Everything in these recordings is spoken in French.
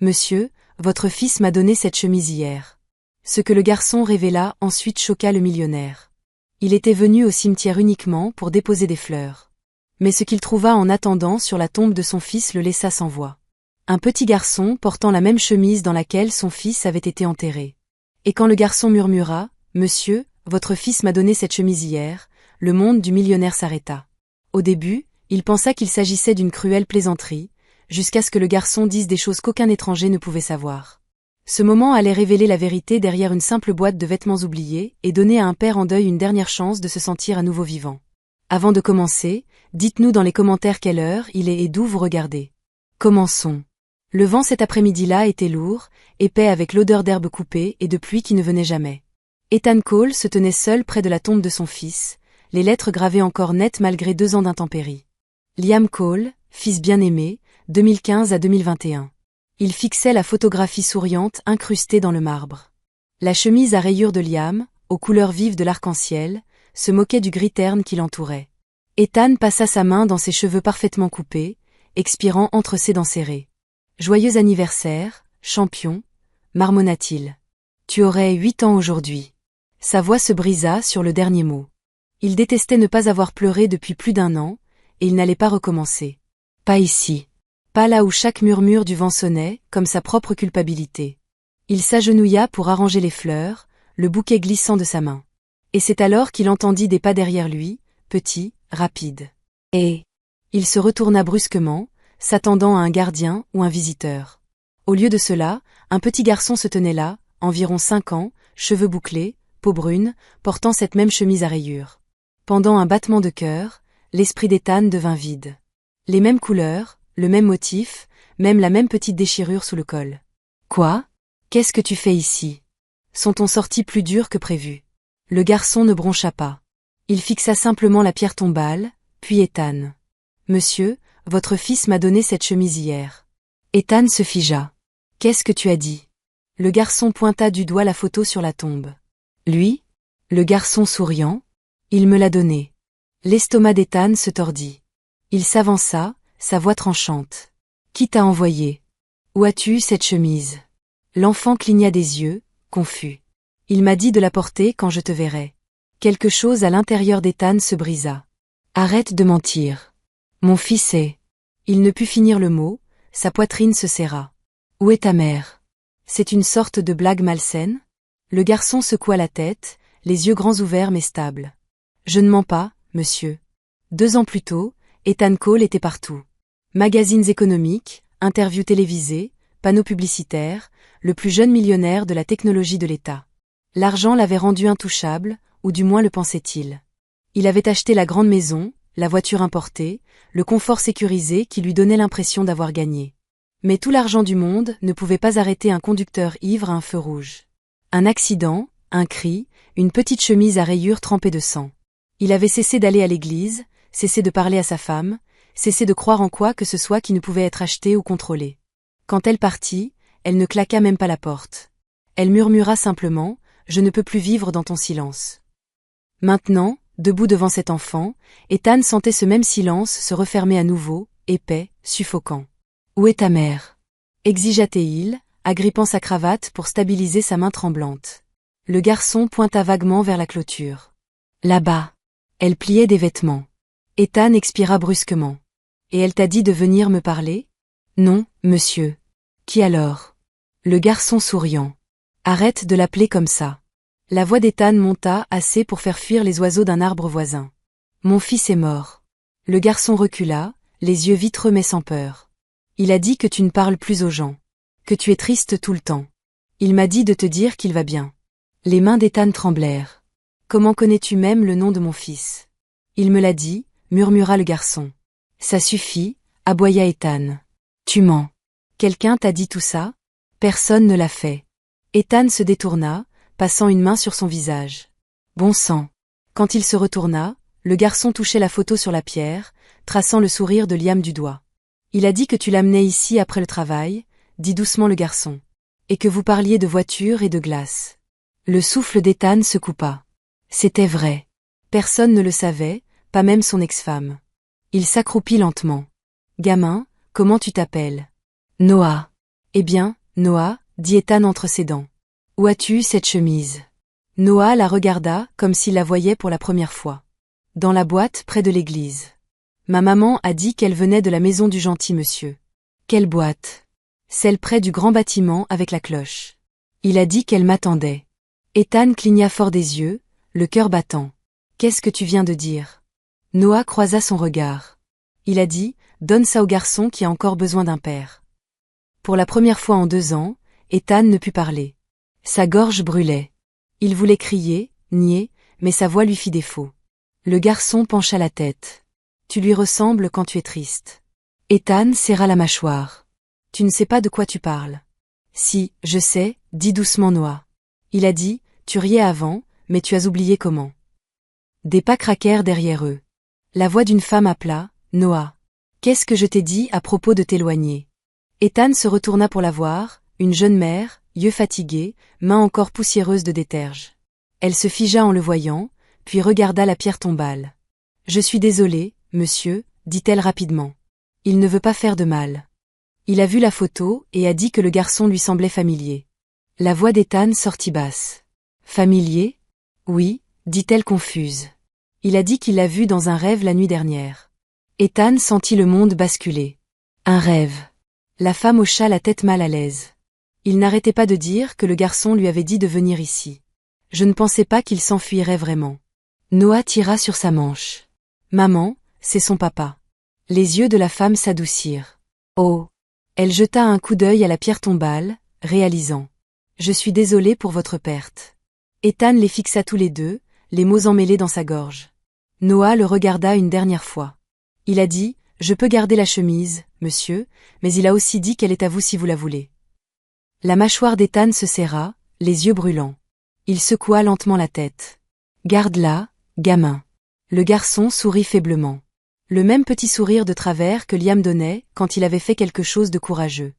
Monsieur, votre fils m'a donné cette chemise hier. Ce que le garçon révéla ensuite choqua le millionnaire. Il était venu au cimetière uniquement pour déposer des fleurs. Mais ce qu'il trouva en attendant sur la tombe de son fils le laissa sans voix. Un petit garçon portant la même chemise dans laquelle son fils avait été enterré. Et quand le garçon murmura « Monsieur, votre fils m'a donné cette chemise hier », le monde du millionnaire s'arrêta. Au début, il pensa qu'il s'agissait d'une cruelle plaisanterie, jusqu'à ce que le garçon dise des choses qu'aucun étranger ne pouvait savoir. Ce moment allait révéler la vérité derrière une simple boîte de vêtements oubliés et donner à un père en deuil une dernière chance de se sentir à nouveau vivant. Avant de commencer, dites-nous dans les commentaires quelle heure il est et d'où vous regardez. Commençons. Le vent cet après-midi-là était lourd, épais avec l'odeur d'herbe coupée et de pluie qui ne venait jamais. Ethan Cole se tenait seul près de la tombe de son fils, les lettres gravées encore nettes malgré 2 ans d'intempéries. Liam Cole, fils bien-aimé, 2015 à 2021. Il fixait la photographie souriante incrustée dans le marbre. La chemise à rayures de Liam, aux couleurs vives de l'arc-en-ciel, se moquait du gris terne qui l'entourait. Ethan passa sa main dans ses cheveux parfaitement coupés, expirant entre ses dents serrées. « Joyeux anniversaire, champion », marmonna-t-il. « Tu aurais 8 ans aujourd'hui. » Sa voix se brisa sur le dernier mot. Il détestait ne pas avoir pleuré depuis plus d'1 an, et il n'allait pas recommencer. Pas ici. Pas là où chaque murmure du vent sonnait, comme sa propre culpabilité. Il s'agenouilla pour arranger les fleurs, le bouquet glissant de sa main. Et c'est alors qu'il entendit des pas derrière lui, petits, rapides. Et il se retourna brusquement, s'attendant à un gardien ou un visiteur. Au lieu de cela, un petit garçon se tenait là, environ 5 ans, cheveux bouclés, peau brune, portant cette même chemise à rayures. Pendant un battement de cœur, l'esprit d'Ethan devint vide. Les mêmes couleurs, le même motif, même la même petite déchirure sous le col. « Quoi ? Qu'est-ce que tu fais ici ?» Son ton sortit plus dur que prévu. Le garçon ne broncha pas. Il fixa simplement la pierre tombale, puis Ethan. « Monsieur, votre fils m'a donné cette chemise hier. » Ethan se figea. « Qu'est-ce que tu as dit ?» Le garçon pointa du doigt la photo sur la tombe. « Lui ? » Le garçon souriant. « Il me l'a donnée. » L'estomac d'Ethan se tordit. Il s'avança, sa voix tranchante. « Qui t'a envoyé ? Où as-tu eu cette chemise ?» L'enfant cligna des yeux, confus. « Il m'a dit de la porter quand je te verrai. » Quelque chose à l'intérieur d'Ethan se brisa. « Arrête de mentir. Mon fils est... » Il ne put finir le mot, sa poitrine se serra. « Où est ta mère ? » C'est une sorte de blague malsaine ? Le garçon secoua la tête, les yeux grands ouverts mais stables. « Je ne mens pas, monsieur. 2 ans plus tôt, Ethan Cole était partout. Magazines économiques, interviews télévisées, panneaux publicitaires, le plus jeune millionnaire de la technologie de l'État. L'argent l'avait rendu intouchable, ou du moins le pensait-il. Il avait acheté la grande maison, la voiture importée, le confort sécurisé qui lui donnait l'impression d'avoir gagné. Mais tout l'argent du monde ne pouvait pas arrêter un conducteur ivre à un feu rouge. Un accident, un cri, une petite chemise à rayures trempée de sang. Il avait cessé d'aller à l'église, cessé de parler à sa femme, cessé de croire en quoi que ce soit qui ne pouvait être acheté ou contrôlé. Quand elle partit, elle ne claqua même pas la porte. Elle murmura simplement « Je ne peux plus vivre dans ton silence ». Maintenant, debout devant cet enfant, Ethan sentait ce même silence se refermer à nouveau, épais, suffocant. « Où est ta mère ?» exigea-t-il, agrippant sa cravate pour stabiliser sa main tremblante. Le garçon pointa vaguement vers la clôture. « Là-bas. » Elle pliait des vêtements. Ethan expira brusquement. « Et elle t'a dit de venir me parler ? » « Non, monsieur. »« Qui alors ?» Le garçon souriant. « Arrête de l'appeler comme ça. » La voix d'Ethan monta assez pour faire fuir les oiseaux d'un arbre voisin. « Mon fils est mort. » Le garçon recula, les yeux vitreux mais sans peur. « Il a dit que tu ne parles plus aux gens. Que tu es triste tout le temps. Il m'a dit de te dire qu'il va bien. » Les mains d'Ethan tremblèrent. « Comment connais-tu même le nom de mon fils ? » Il me l'a dit, murmura le garçon. « Ça suffit, » aboya Ethan. « Tu mens. Quelqu'un t'a dit tout ça ? Personne ne l'a fait. » Ethan se détourna, passant une main sur son visage. Bon sang. Quand il se retourna, le garçon touchait la photo sur la pierre, traçant le sourire de Liam du doigt. « Il a dit que tu l'amenais ici après le travail, » dit doucement le garçon. « Et que vous parliez de voitures et de glace. » Le souffle d'Ethan se coupa. C'était vrai. Personne ne le savait, pas même son ex-femme. Il s'accroupit lentement. « Gamin, comment tu t'appelles ? » « Noah. » Eh bien, Noah, dit Ethan entre ses dents. Où as-tu eu cette chemise? Noah la regarda comme s'il la voyait pour la première fois. Dans la boîte près de l'église. Ma maman a dit qu'elle venait de la maison du gentil monsieur. Quelle boîte? Celle près du grand bâtiment avec la cloche. Il a dit qu'elle m'attendait. Ethan cligna fort des yeux, le cœur battant. Qu'est-ce que tu viens de dire? Noah croisa son regard. Il a dit, donne ça au garçon qui a encore besoin d'un père. Pour la première fois en 2 ans, Ethan ne put parler. Sa gorge brûlait. Il voulait crier, nier, mais sa voix lui fit défaut. Le garçon pencha la tête. Tu lui ressembles quand tu es triste. Ethan serra la mâchoire. Tu ne sais pas de quoi tu parles. Si, je sais, dit doucement Noah. Il a dit, tu riais avant, mais tu as oublié comment. Des pas craquèrent derrière eux. La voix d'une femme appela, Noah. Qu'est-ce que je t'ai dit à propos de t'éloigner? Ethan se retourna pour la voir, une jeune mère, yeux fatigués, mains encore poussiéreuses de déterge. Elle se figea en le voyant, puis regarda la pierre tombale. Je suis désolée, monsieur, dit-elle rapidement. Il ne veut pas faire de mal. Il a vu la photo et a dit que le garçon lui semblait familier. La voix d'Ethan sortit basse. Familier? Oui, dit-elle confuse. Il a dit qu'il l'a vu dans un rêve la nuit dernière. Ethan sentit le monde basculer. Un rêve. La femme hocha la tête mal à l'aise. Il n'arrêtait pas de dire que le garçon lui avait dit de venir ici. Je ne pensais pas qu'il s'enfuirait vraiment. Noah tira sur sa manche. Maman, c'est son papa. Les yeux de la femme s'adoucirent. Oh! Elle jeta un coup d'œil à la pierre tombale, réalisant. Je suis désolée pour votre perte. Ethan les fixa tous les deux, les mots emmêlés dans sa gorge. Noah le regarda une dernière fois. Il a dit, je peux garder la chemise, monsieur, mais il a aussi dit qu'elle est à vous si vous la voulez. La mâchoire d'Ethan se serra, les yeux brûlants. Il secoua lentement la tête. Garde-la, gamin. Le garçon sourit faiblement. Le même petit sourire de travers que Liam donnait quand il avait fait quelque chose de courageux.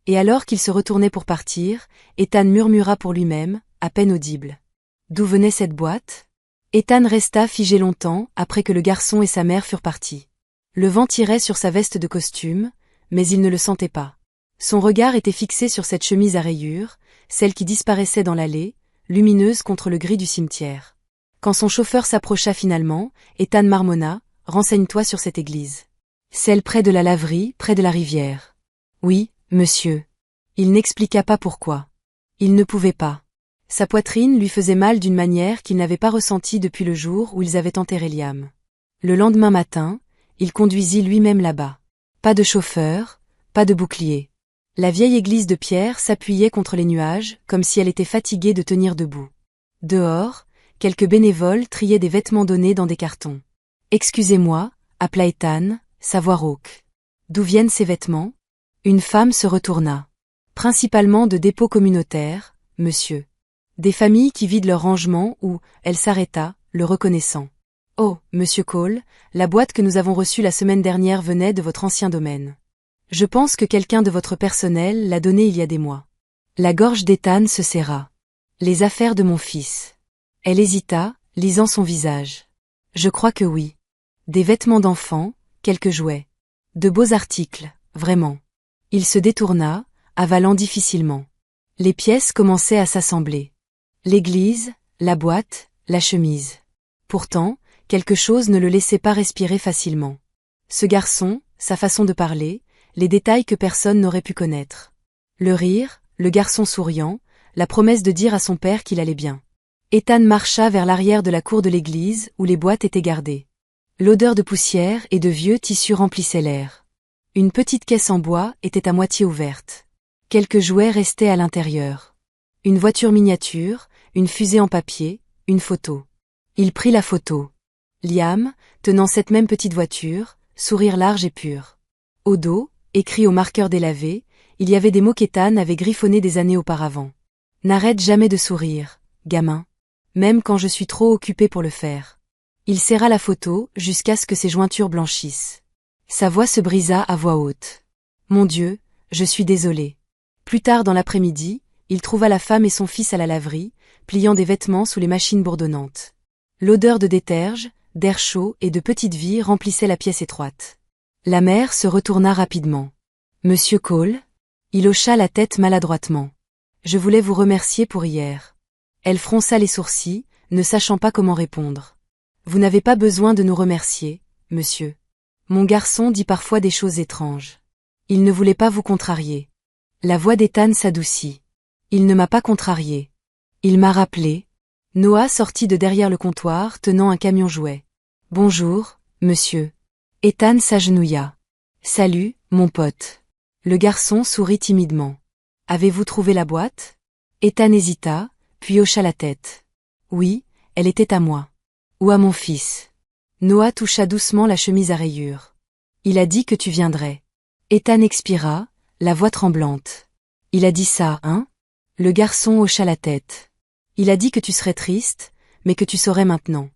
Et alors qu'il se retournait pour partir, Ethan murmura pour lui-même, à peine audible. D'où venait cette boîte? Ethan resta figé longtemps après que le garçon et sa mère furent partis. Le vent tirait sur sa veste de costume, mais il ne le sentait pas. Son regard était fixé sur cette chemise à rayures, celle qui disparaissait dans l'allée, lumineuse contre le gris du cimetière. Quand son chauffeur s'approcha finalement, Ethan marmonna, renseigne-toi sur cette église. Celle près de la laverie, près de la rivière. Oui, monsieur. Il n'expliqua pas pourquoi. Il ne pouvait pas. Sa poitrine lui faisait mal d'une manière qu'il n'avait pas ressentie depuis le jour où ils avaient enterré Liam. Le lendemain matin, il conduisit lui-même là-bas. Pas de chauffeur, pas de bouclier. La vieille église de pierre s'appuyait contre les nuages, comme si elle était fatiguée de tenir debout. Dehors, quelques bénévoles triaient des vêtements donnés dans des cartons. Excusez-moi, appela Ethan, sa voix rauque. D'où viennent ces vêtements? Une femme se retourna. Principalement de dépôts communautaires, monsieur. Des familles qui vident leurs rangements ou, elle s'arrêta, le reconnaissant. Oh, monsieur Cole, la boîte que nous avons reçue la semaine dernière venait de votre ancien domaine. Je pense que quelqu'un de votre personnel l'a donnée il y a des mois. La gorge d'Ethan se serra. Les affaires de mon fils. Elle hésita, lisant son visage. Je crois que oui. Des vêtements d'enfant, quelques jouets. De beaux articles, vraiment. Il se détourna, avalant difficilement. Les pièces commençaient à s'assembler. L'église, la boîte, la chemise. Pourtant, quelque chose ne le laissait pas respirer facilement. Ce garçon, sa façon de parler, les détails que personne n'aurait pu connaître. Le rire, le garçon souriant, la promesse de dire à son père qu'il allait bien. Ethan marcha vers l'arrière de la cour de l'église où les boîtes étaient gardées. L'odeur de poussière et de vieux tissus remplissait l'air. Une petite caisse en bois était à moitié ouverte. Quelques jouets restaient à l'intérieur. Une voiture miniature, une fusée en papier, une photo. Il prit la photo. Liam, tenant cette même petite voiture, sourire large et pur. Au dos, écrit au marqueur délavé, il y avait des mots qu'Ethan avait griffonnés des années auparavant. N'arrête jamais de sourire, gamin. Même quand je suis trop occupé pour le faire. Il serra la photo jusqu'à ce que ses jointures blanchissent. Sa voix se brisa à voix haute. Mon Dieu, je suis désolé. Plus tard dans l'après-midi, il trouva la femme et son fils à la laverie, pliant des vêtements sous les machines bourdonnantes. L'odeur de déterge, d'air chaud et de petite vie remplissait la pièce étroite. La mère se retourna rapidement. Monsieur Cole? Il hocha la tête maladroitement. Je voulais vous remercier pour hier. Elle fronça les sourcils, ne sachant pas comment répondre. Vous n'avez pas besoin de nous remercier, monsieur. Mon garçon dit parfois des choses étranges. Il ne voulait pas vous contrarier. La voix d'Ethan s'adoucit. Il ne m'a pas contrarié. Il m'a rappelé. Noah sortit de derrière le comptoir tenant un camion jouet. Bonjour, monsieur. Ethan s'agenouilla. Salut, mon pote. Le garçon sourit timidement. Avez-vous trouvé la boîte? Ethan hésita, puis hocha la tête. Oui, elle était à moi. Ou à mon fils. Noah toucha doucement la chemise à rayures. Il a dit que tu viendrais. Ethan expira, la voix tremblante. Il a dit ça, hein? Le garçon hocha la tête. Il a dit que tu serais triste, mais que tu saurais maintenant.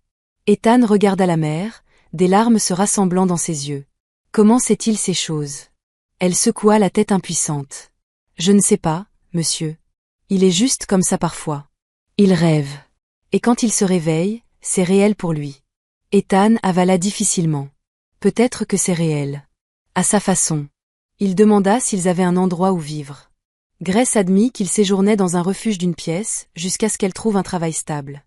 Ethan regarda la mère, des larmes se rassemblant dans ses yeux. Comment sait-il ces choses? Elle secoua la tête impuissante. Je ne sais pas, monsieur. Il est juste comme ça parfois. Il rêve. Et quand il se réveille, c'est réel pour lui. Ethan avala difficilement. Peut-être que c'est réel. À sa façon. Il demanda s'ils avaient un endroit où vivre. Grace admit qu'il séjournait dans un refuge d'une pièce, jusqu'à ce qu'elle trouve un travail stable.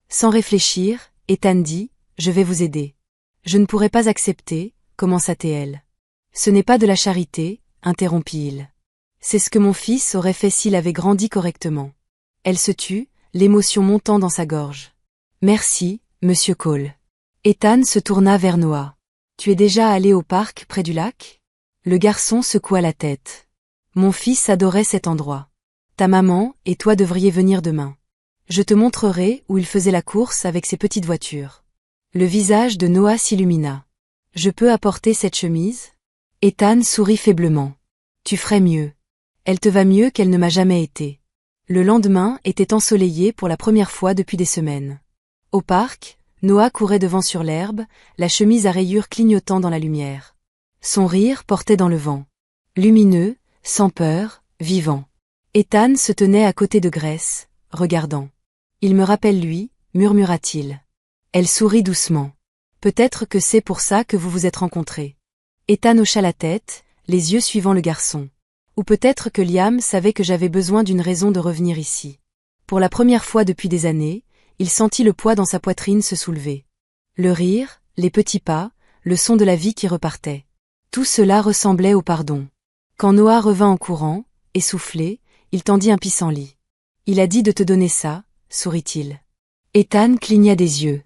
Sans réfléchir, Ethan dit, je vais vous aider. Je ne pourrais pas accepter, commença-t-elle. Ce n'est pas de la charité, interrompit-il. C'est ce que mon fils aurait fait s'il avait grandi correctement. Elle se tut, l'émotion montant dans sa gorge. Merci, monsieur Cole. Ethan se tourna vers Noah. Tu es déjà allé au parc près du lac? Le garçon secoua la tête. Mon fils adorait cet endroit. Ta maman et toi devriez venir demain. Je te montrerai où il faisait la course avec ses petites voitures. Le visage de Noah s'illumina. Je peux apporter cette chemise? Ethan sourit faiblement. Tu ferais mieux. Elle te va mieux qu'elle ne m'a jamais été. Le lendemain était ensoleillé pour la première fois depuis des semaines. Au parc, Noah courait devant sur l'herbe, la chemise à rayures clignotant dans la lumière. Son rire portait dans le vent. Lumineux, sans peur, vivant. Ethan se tenait à côté de Grace, regardant. Il me rappelle lui, murmura-t-il. Elle sourit doucement. Peut-être que c'est pour ça que vous vous êtes rencontrés. Ethan hocha la tête, les yeux suivant le garçon. Ou peut-être que Liam savait que j'avais besoin d'une raison de revenir ici. Pour la première fois depuis des années, il sentit le poids dans sa poitrine se soulever. Le rire, les petits pas, le son de la vie qui repartait. Tout cela ressemblait au pardon. Quand Noah revint en courant, essoufflé, il tendit un pissenlit. Il a dit de te donner ça, sourit-il. Ethan cligna des yeux.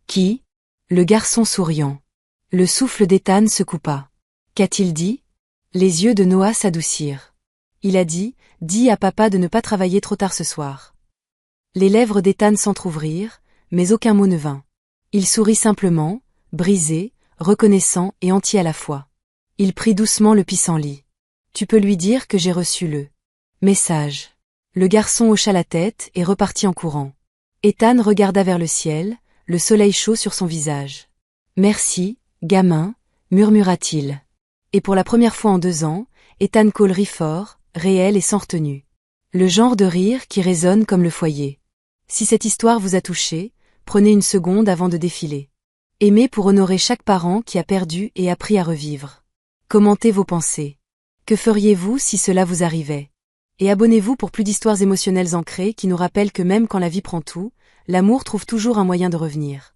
Qui? Le garçon souriant. Le souffle d'Ethan se coupa. Qu'a-t-il dit? Les yeux de Noah s'adoucirent. Il a dit, dis à papa de ne pas travailler trop tard ce soir. Les lèvres d'Ethan s'entr'ouvrirent, mais aucun mot ne vint. Il sourit simplement, brisé, reconnaissant et entier à la fois. Il prit doucement le pissenlit. Tu peux lui dire que j'ai reçu le message. Le garçon hocha la tête et repartit en courant. Ethan regarda vers le ciel, le soleil chaud sur son visage. Merci, gamin, murmura-t-il. Et pour la première fois en 2 ans, Ethan Cole rit fort, réel et sans retenue. Le genre de rire qui résonne comme le foyer. Si cette histoire vous a touché, prenez une seconde avant de défiler. Aimez pour honorer chaque parent qui a perdu et appris à revivre. Commentez vos pensées. Que feriez-vous si cela vous arrivait? Et abonnez-vous pour plus d'histoires émotionnelles ancrées qui nous rappellent que même quand la vie prend tout, l'amour trouve toujours un moyen de revenir.